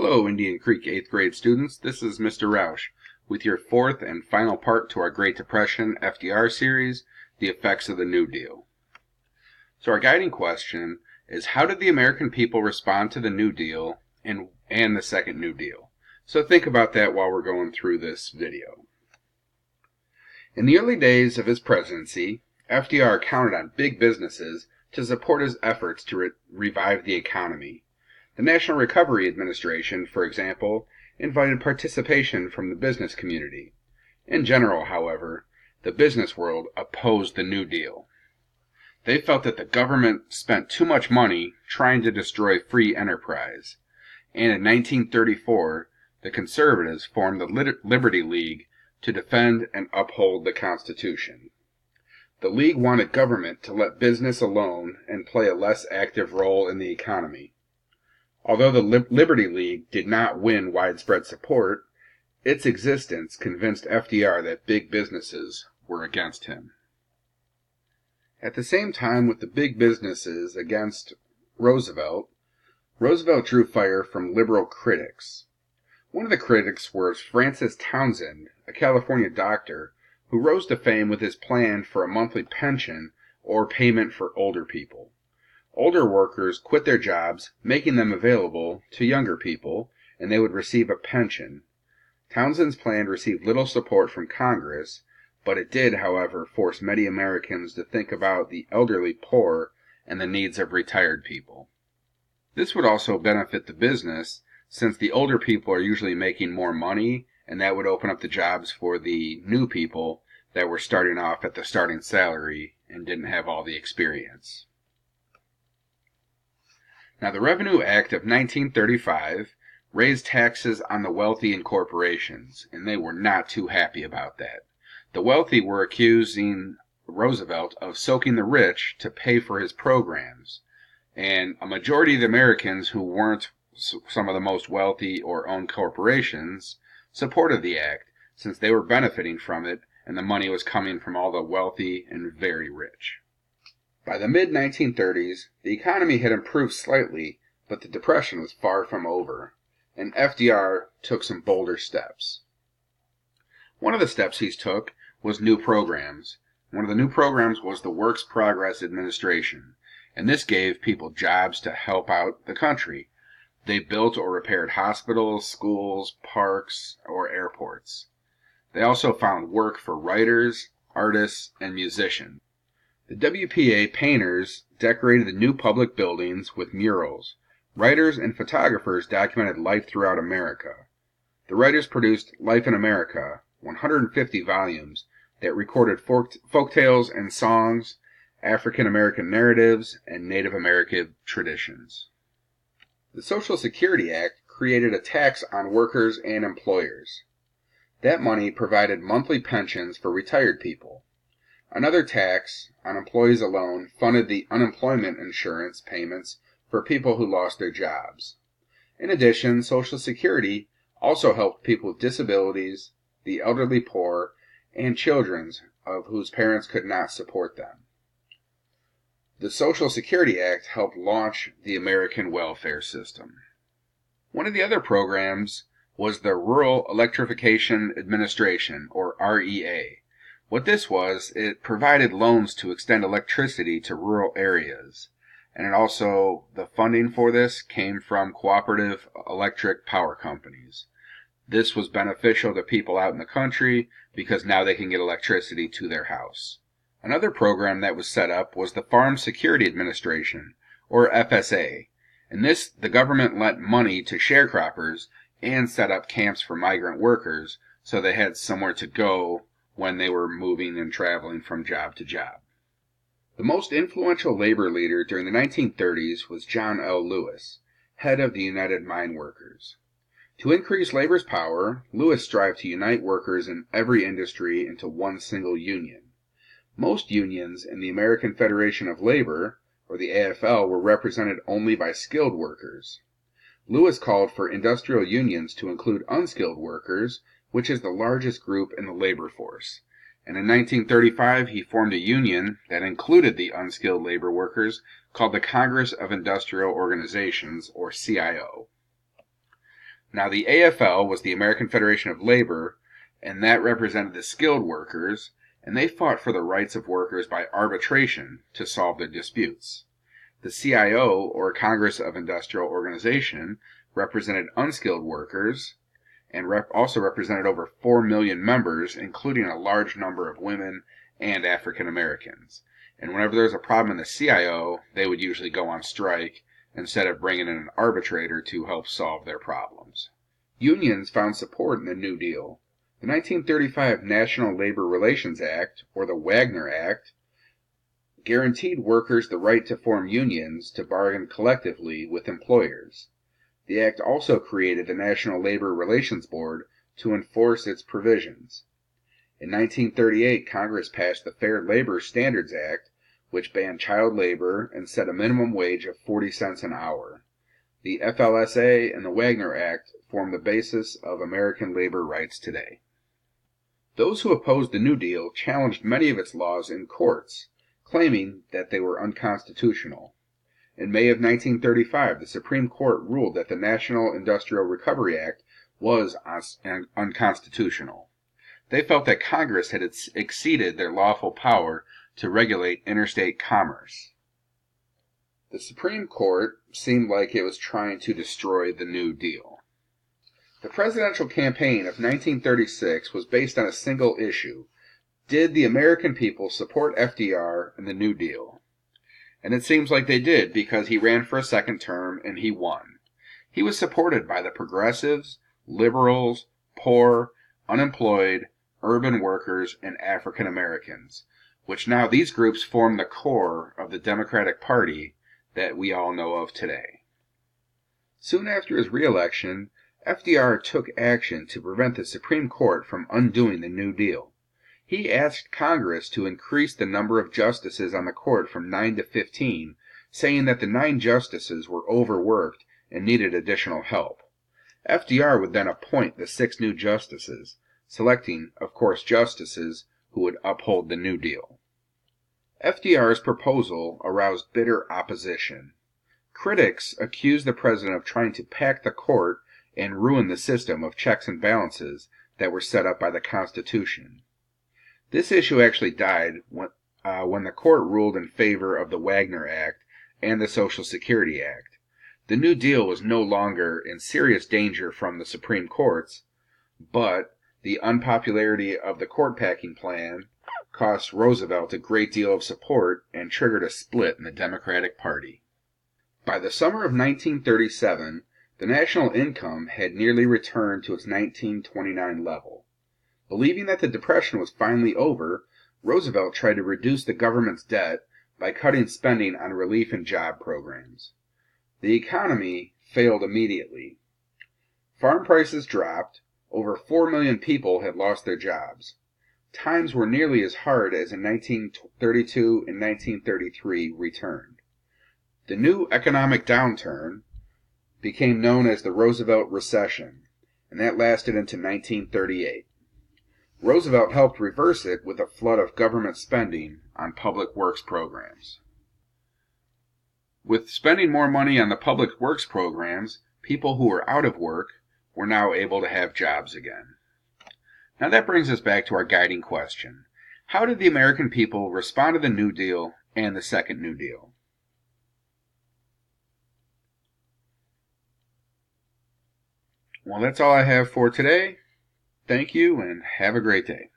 Hello, Indian Creek 8th grade students. This is Mr. Roush with your fourth and final part to our Great Depression FDR series, The Effects of the New Deal. So our guiding question is, how did the American people respond to the New Deal and the Second New Deal? So think about that while we're going through this video. In the early days of his presidency, FDR counted on big businesses to support his efforts to revive the economy. The National Recovery Administration, for example, invited participation from the business community. In general, however, the business world opposed the New Deal. They felt that the government spent too much money trying to destroy free enterprise. And in 1934, the conservatives formed the Liberty League to defend and uphold the Constitution. The League wanted government to let business alone and play a less active role in the economy. Although the Liberty League did not win widespread support, its existence convinced FDR that big businesses were against him. At the same time with the big businesses against Roosevelt drew fire from liberal critics. One of the critics was Francis Townsend, a California doctor who rose to fame with his plan for a monthly pension or payment for older people. Older workers quit their jobs, making them available to younger people, and they would receive a pension. Townsend's plan received little support from Congress, but it did, however, force many Americans to think about the elderly poor and the needs of retired people. This would also benefit the business, since the older people are usually making more money, and that would open up the jobs for the new people that were starting off at the starting salary and didn't have all the experience. Now, the Revenue Act of 1935 raised taxes on the wealthy and corporations, and they were not too happy about that. The wealthy were accusing Roosevelt of soaking the rich to pay for his programs, and a majority of the Americans who weren't some of the most wealthy or owned corporations supported the act, since they were benefiting from it, and the money was coming from all the wealthy and very rich. By the mid-1930s, the economy had improved slightly, but the Depression was far from over, and FDR took some bolder steps. One of the steps he took was new programs. One of the new programs was the Works Progress Administration, and this gave people jobs to help out the country. They built or repaired hospitals, schools, parks, or airports. They also found work for writers, artists, and musicians. The WPA painters decorated the new public buildings with murals. Writers and photographers documented life throughout America. The writers produced Life in America, 150 volumes that recorded folktales and songs, African American narratives, and Native American traditions. The Social Security Act created a tax on workers and employers. That money provided monthly pensions for retired people. Another tax on employees alone funded the unemployment insurance payments for people who lost their jobs. In addition, Social Security also helped people with disabilities, the elderly poor, and children of whose parents could not support them. The Social Security Act helped launch the American welfare system. One of the other programs was the Rural Electrification Administration, or REA. What this was, it provided loans to extend electricity to rural areas, and the funding for this came from cooperative electric power companies. This was beneficial to people out in the country because now they can get electricity to their house. Another program that was set up was the Farm Security Administration, or FSA. In this, the government lent money to sharecroppers and set up camps for migrant workers so they had somewhere to go when they were moving and traveling from job to job. The most influential labor leader during the 1930s was John L. Lewis, head of the United Mine Workers. To increase labor's power, Lewis strived to unite workers in every industry into one single union. Most unions in the American Federation of Labor, or the AFL, were represented only by skilled workers. Lewis called for industrial unions to include unskilled workers, which is the largest group in the labor force. And in 1935, he formed a union that included the unskilled labor workers called the Congress of Industrial Organizations, or CIO. Now, the AFL was the American Federation of Labor, and that represented the skilled workers, and they fought for the rights of workers by arbitration to solve their disputes. The CIO, or Congress of Industrial Organization, represented unskilled workers, and also represented over 4 million members, including a large number of women and African Americans. And whenever there was a problem in the CIO, they would usually go on strike instead of bringing in an arbitrator to help solve their problems. Unions found support in the New Deal. The 1935 National Labor Relations Act, or the Wagner Act, guaranteed workers the right to form unions to bargain collectively with employers. The act also created the National Labor Relations Board to enforce its provisions. In 1938, Congress passed the Fair Labor Standards Act, which banned child labor and set a minimum wage of 40 cents an hour. The FLSA and the Wagner Act form the basis of American labor rights today. Those who opposed the New Deal challenged many of its laws in courts, claiming that they were unconstitutional. In May of 1935, the Supreme Court ruled that the National Industrial Recovery Act was unconstitutional. They felt that Congress had exceeded their lawful power to regulate interstate commerce. The Supreme Court seemed like it was trying to destroy the New Deal. The presidential campaign of 1936 was based on a single issue: did the American people support FDR and the New Deal? And it seems like they did, because he ran for a second term and he won. He was supported by the progressives, liberals, poor, unemployed, urban workers, and African Americans, which now these groups form the core of the Democratic Party that we all know of today. Soon after his re-election, FDR took action to prevent the Supreme Court from undoing the New Deal. He asked Congress to increase the number of justices on the court from 9 to 15, saying that the 9 justices were overworked and needed additional help. FDR would then appoint the 6 new justices, selecting, of course, justices who would uphold the New Deal. FDR's proposal aroused bitter opposition. Critics accused the president of trying to pack the court and ruin the system of checks and balances that were set up by the Constitution. This issue actually died when the court ruled in favor of the Wagner Act and the Social Security Act. The New Deal was no longer in serious danger from the Supreme Courts, but the unpopularity of the court-packing plan cost Roosevelt a great deal of support and triggered a split in the Democratic Party. By the summer of 1937, the national income had nearly returned to its 1929 level. Believing that the Depression was finally over, Roosevelt tried to reduce the government's debt by cutting spending on relief and job programs. The economy failed immediately. Farm prices dropped. Over 4 million people had lost their jobs. Times were nearly as hard as in 1932 and 1933 returned. The new economic downturn became known as the Roosevelt Recession, and that lasted into 1938. Roosevelt helped reverse it with a flood of government spending on public works programs. With spending more money on the public works programs, people who were out of work were now able to have jobs again. Now that brings us back to our guiding question. How did the American people respond to the New Deal and the Second New Deal? Well, that's all I have for today. Thank you and have a great day.